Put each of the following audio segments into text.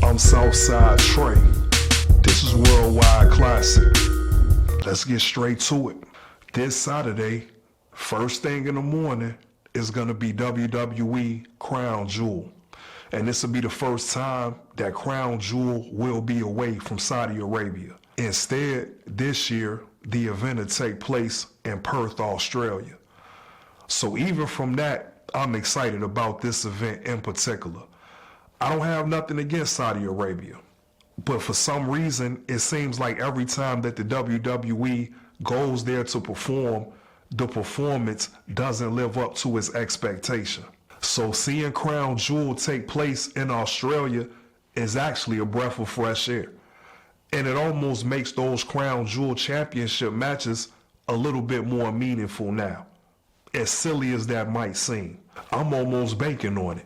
I'm Southside Tre. This is Worldwide Classic. Let's get straight to it. This Saturday, first thing in the morning, is gonna be WWE Crown Jewel. And this will be the first time that Crown Jewel will be away from Saudi Arabia. Instead, this year, the event will take place in Perth, Australia. So even from that, I'm excited about this event in particular. I don't have nothing against Saudi Arabia, but for some reason, it seems like every time that the WWE goes there to perform, the performance doesn't live up to its expectation. So seeing Crown Jewel take place in Australia is actually a breath of fresh air. And it almost makes those Crown Jewel championship matches a little bit more meaningful now. As silly as that might seem, I'm almost banking on it.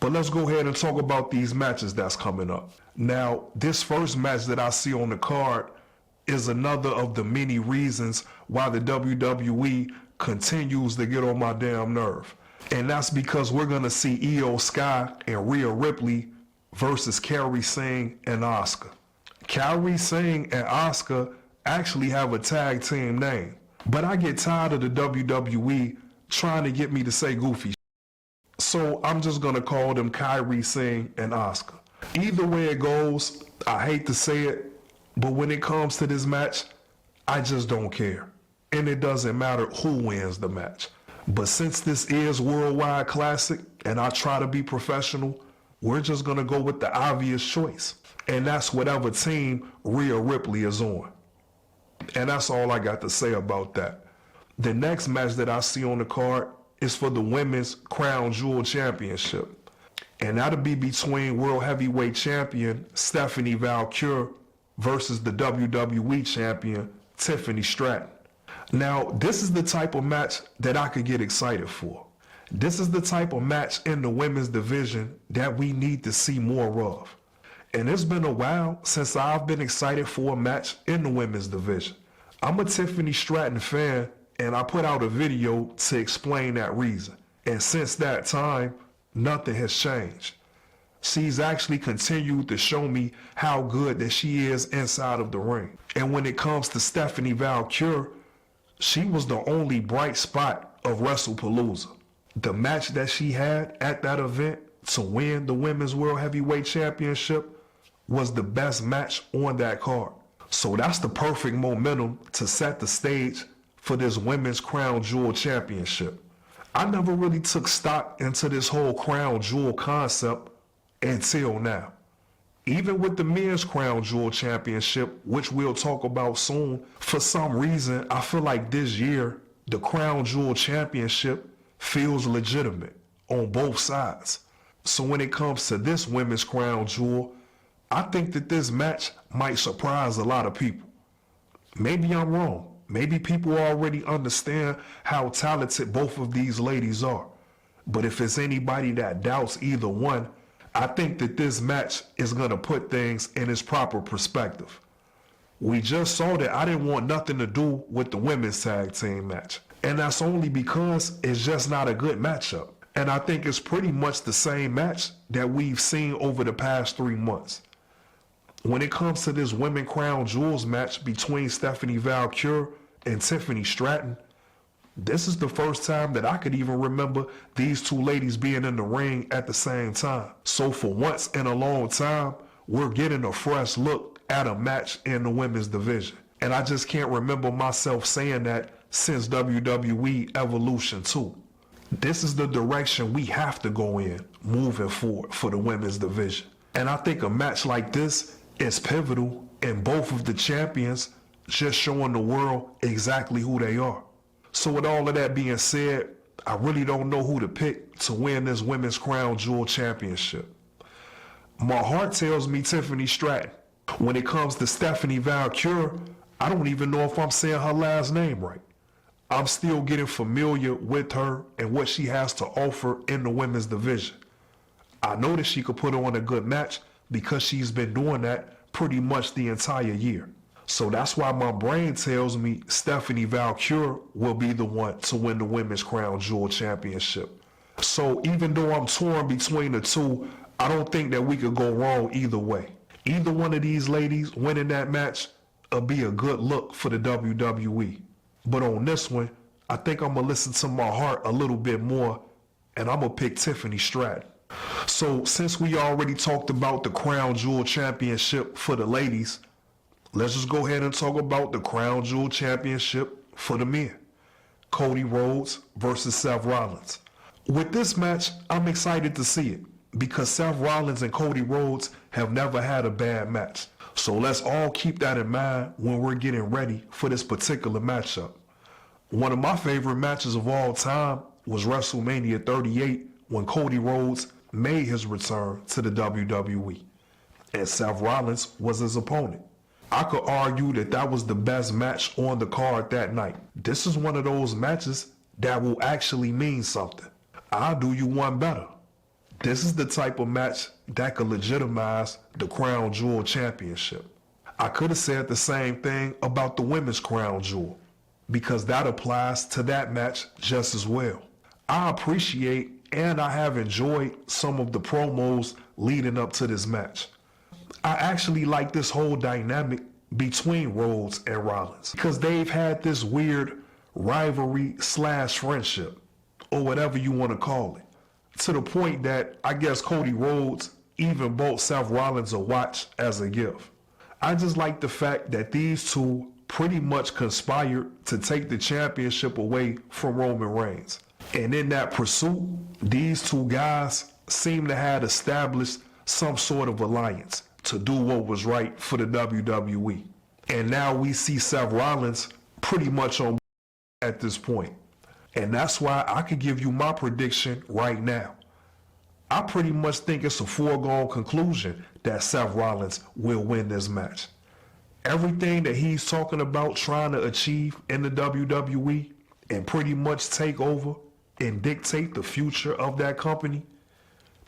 But let's go ahead and talk about these matches that's coming up. Now, this first match that I see on the card is another of the many reasons why the WWE continues to get on my damn nerve. And that's because we're gonna see Io Sky and Rhea Ripley versus Kairi Sane and Asuka. Kairi Sane and Asuka actually have a tag team name, but I get tired of the WWE trying to get me to say goofy shit. So I'm just gonna call them Kairi Sane and Asuka. Either way it goes, I hate to say it, but when it comes to this match, I just don't care. And it doesn't matter who wins the match. But since this is Worldwide Classic and I try to be professional, we're just gonna go with the obvious choice. And that's whatever team Rhea Ripley is on. And that's all I got to say about that. The next match that I see on the card is for the Women's Crown Jewel Championship. And that'll be between World Heavyweight Champion Stephanie Valkyrie versus the WWE Champion Tiffany Stratton. Now, this is the type of match that I could get excited for. This is the type of match in the women's division that we need to see more of. And it's been a while since I've been excited for a match in the women's division. I'm a Tiffany Stratton fan, and I put out a video to explain that reason. And since that time, nothing has changed. She's actually continued to show me how good that she is inside of the ring. And when it comes to Stephanie Valkyrie, she was the only bright spot of WrestlePalooza. The match that she had at that event to win the Women's World Heavyweight Championship was the best match on that card. So that's the perfect momentum to set the stage for this Women's Crown Jewel Championship. I never really took stock into this whole Crown Jewel concept until now. Even with the Men's Crown Jewel Championship, which we'll talk about soon, for some reason, I feel like this year, the Crown Jewel Championship feels legitimate on both sides. So when it comes to this Women's Crown Jewel, I think that this match might surprise a lot of people. Maybe I'm wrong. Maybe people already understand how talented both of these ladies are. But if it's anybody that doubts either one, I think that this match is going to put things in its proper perspective. We just saw that I didn't want nothing to do with the women's tag team match. And that's only because it's just not a good matchup. And I think it's pretty much the same match that we've seen over the past 3 months. When it comes to this Women Crown Jewels match between Stephanie Valkyrie and Tiffany Stratton, this is the first time that I could even remember these two ladies being in the ring at the same time. So for once in a long time, we're getting a fresh look at a match in the women's division. And I just can't remember myself saying that since WWE Evolution 2. This is the direction we have to go in moving forward for the women's division. And I think a match like this is pivotal in both of the champions just showing the world exactly who they are. So with all of that being said, I really don't know who to pick to win this Women's Crown Jewel Championship. My heart tells me Tiffany Stratton. When it comes to Stephanie Valkyrie, I don't even know if I'm saying her last name right. I'm still getting familiar with her and what she has to offer in the women's division. I know that she could put on a good match because she's been doing that pretty much the entire year. So that's why my brain tells me Stephanie Valkyrie will be the one to win the Women's Crown Jewel Championship. So even though I'm torn between the two, I don't think that we could go wrong either way. Either one of these ladies winning that match will be a good look for the WWE. But on this one, I think I'm going to listen to my heart a little bit more, and I'm going to pick Tiffany Stratton. So since we already talked about the Crown Jewel Championship for the ladies, let's just go ahead and talk about the Crown Jewel Championship for the men. Cody Rhodes versus Seth Rollins. With this match, I'm excited to see it because Seth Rollins and Cody Rhodes have never had a bad match. So let's all keep that in mind when we're getting ready for this particular matchup. One of my favorite matches of all time was WrestleMania 38 when Cody Rhodes made his return to the WWE and Seth Rollins was his opponent. I could argue that that was the best match on the card that night. This is one of those matches that will actually mean something. I'll do you one better. This is the type of match that could legitimize the Crown Jewel Championship. I could have said the same thing about the Women's Crown Jewel because that applies to that match just as well. I appreciate and I have enjoyed some of the promos leading up to this match. I actually like this whole dynamic between Rhodes and Rollins because they've had this weird rivalry / friendship or whatever you want to call it, to the point that I guess Cody Rhodes even bought Seth Rollins a watch as a gift. I just like the fact that these two pretty much conspired to take the championship away from Roman Reigns. And in that pursuit, these two guys seem to have established some sort of alliance to do what was right for the WWE. And now we see Seth Rollins pretty much on at this point. And that's why I could give you my prediction right now. I pretty much think it's a foregone conclusion that Seth Rollins will win this match. Everything that he's talking about trying to achieve in the WWE and pretty much take over and dictate the future of that company,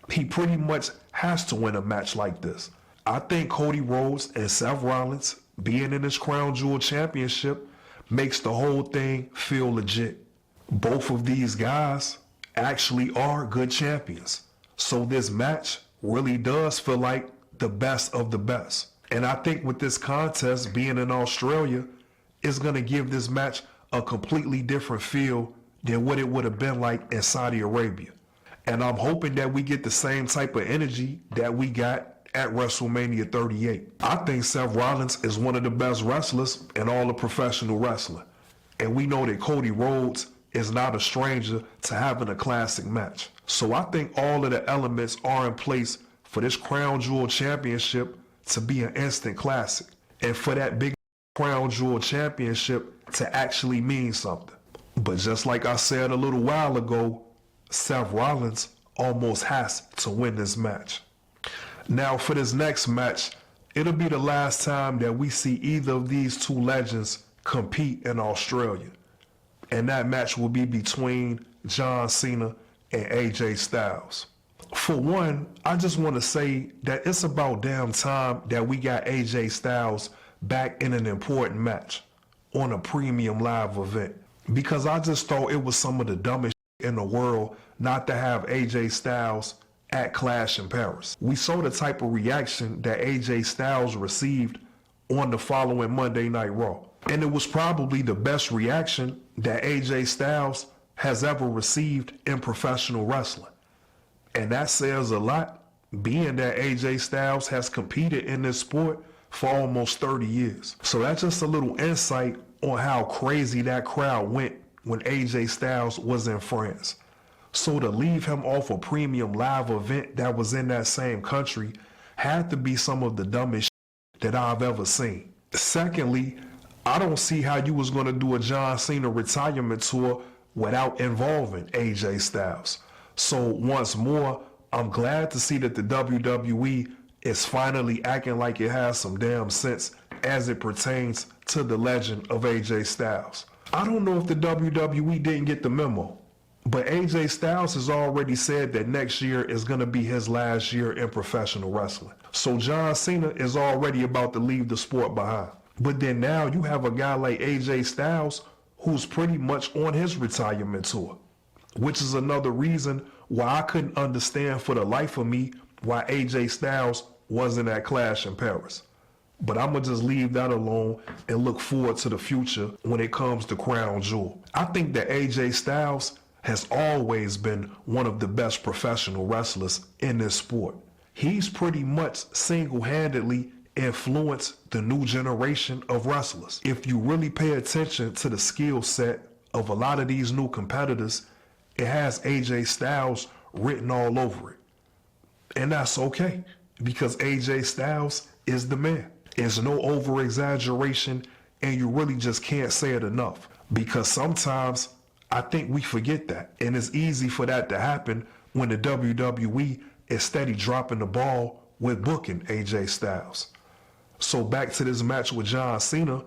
he pretty much has to win a match like this. I think Cody Rhodes and Seth Rollins being in this Crown Jewel Championship makes the whole thing feel legit. Both of these guys actually are good champions. So this match really does feel like the best of the best. And I think with this contest being in Australia, it's going to give this match a completely different feel than what it would have been like in Saudi Arabia. And I'm hoping that we get the same type of energy that we got at WrestleMania 38. I think Seth Rollins is one of the best wrestlers in all of professional wrestling. And we know that Cody Rhodes is not a stranger to having a classic match. So I think all of the elements are in place for this Crown Jewel Championship to be an instant classic. And for that big Crown Jewel Championship to actually mean something. But just like I said a little while ago, Seth Rollins almost has to win this match. Now for this next match, it'll be the last time that we see either of these two legends compete in Australia. And that match will be between John Cena and AJ Styles. For one, I just want to say that it's about damn time that we got AJ Styles back in an important match on a premium live event. Because I just thought it was some of the dumbest in the world not to have AJ Styles at Clash in Paris. We saw the type of reaction that AJ Styles received on the following Monday Night Raw. And it was probably the best reaction that AJ Styles has ever received in professional wrestling. And that says a lot, being that AJ Styles has competed in this sport for almost 30 years. So that's just a little insight on how crazy that crowd went when AJ Styles was in France. So to leave him off a premium live event that was in that same country had to be some of the dumbest that I've ever seen. Secondly, I don't see how you was going to do a John Cena retirement tour without involving AJ Styles. So once more, I'm glad to see that the WWE is finally acting like it has some damn sense as it pertains to the legend of AJ Styles. I don't know if the WWE didn't get the memo, but AJ Styles has already said that next year is going to be his last year in professional wrestling. So John Cena is already about to leave the sport behind. But then now you have a guy like AJ Styles who's pretty much on his retirement tour, which is another reason why I couldn't understand for the life of me why AJ Styles wasn't at Clash in Paris. But I'm going to just leave that alone and look forward to the future when it comes to Crown Jewel. I think that AJ Styles has always been one of the best professional wrestlers in this sport. He's pretty much single-handedly influenced the new generation of wrestlers. If you really pay attention to the skill set of a lot of these new competitors, it has AJ Styles written all over it. And that's okay, because AJ Styles is the man. There's no over-exaggeration, and you really just can't say it enough. Because sometimes I think we forget that. And it's easy for that to happen when the WWE is steady dropping the ball with booking AJ Styles. So back to this match with John Cena,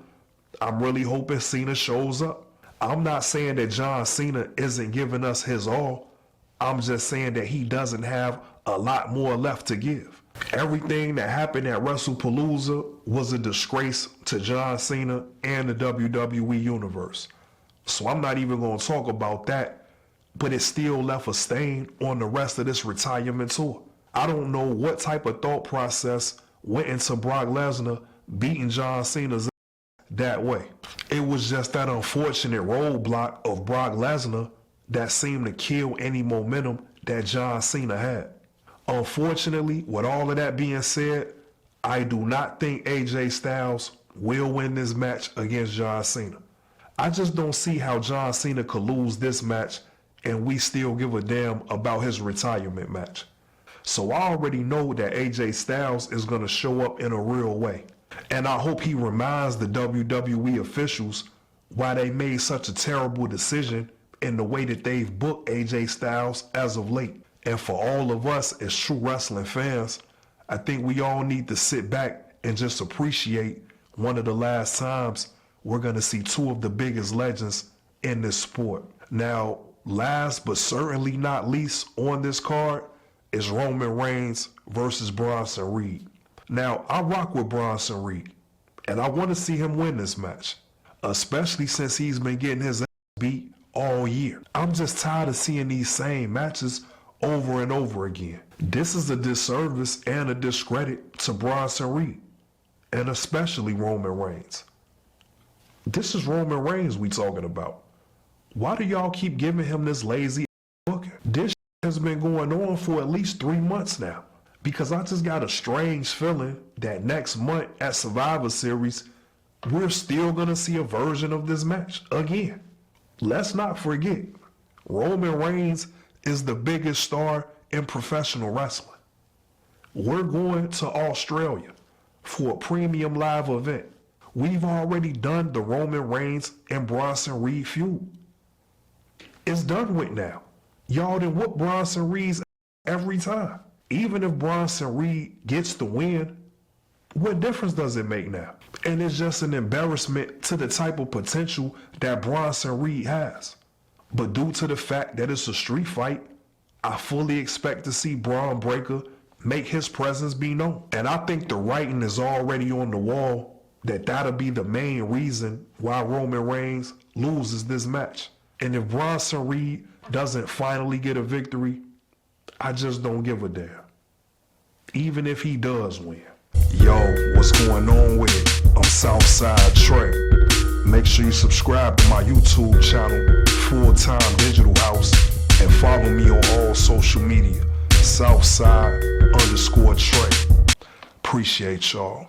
I'm really hoping Cena shows up. I'm not saying that John Cena isn't giving us his all. I'm just saying that he doesn't have a lot more left to give. Everything that happened at WrestlePalooza was a disgrace to John Cena and the WWE Universe. So I'm not even going to talk about that, but it still left a stain on the rest of this retirement tour. I don't know what type of thought process went into Brock Lesnar beating John Cena's that way. It was just that unfortunate roadblock of Brock Lesnar that seemed to kill any momentum that John Cena had. Unfortunately, with all of that being said, I do not think AJ Styles will win this match against John Cena. I just don't see how John Cena could lose this match and we still give a damn about his retirement match. So I already know that AJ Styles is going to show up in a real way. And I hope he reminds the WWE officials why they made such a terrible decision in the way that they've booked AJ Styles as of late. And for all of us as true wrestling fans, I think we all need to sit back and just appreciate one of the last times we're going to see two of the biggest legends in this sport. Now, last but certainly not least on this card is Roman Reigns versus Bronson Reed. Now, I rock with Bronson Reed, and I want to see him win this match, especially since he's been getting his ass beat all year. I'm just tired of seeing these same matches over and over again. This is a disservice and a discredit to Bronson Reed, and especially Roman Reigns. This is Roman Reigns we talking about. Why do y'all keep giving him this lazy booking? This has been going on for at least 3 months now, because I just got a strange feeling that next month at Survivor Series, we're still gonna see a version of this match again. Let's not forget, Roman Reigns is the biggest star in professional wrestling. We're going to Australia for a premium live event. We've already done the Roman Reigns and Bronson Reed feud. It's done with now. Y'all done whoop Bronson Reed's every time. Even if Bronson Reed gets the win, what difference does it make now? And it's just an embarrassment to the type of potential that Bronson Reed has. But due to the fact that it's a street fight, I fully expect to see Braun Breaker make his presence be known. And I think the writing is already on the wall that that'll be the main reason why Roman Reigns loses this match. And if Bronson Reed doesn't finally get a victory, I just don't give a damn. Even if he does win. Yo, what's going on with it? I'm Southside Tre. Make sure you subscribe to my YouTube channel, Full-Time Digital House, and follow me on all social media, Southside_Tre. Appreciate y'all.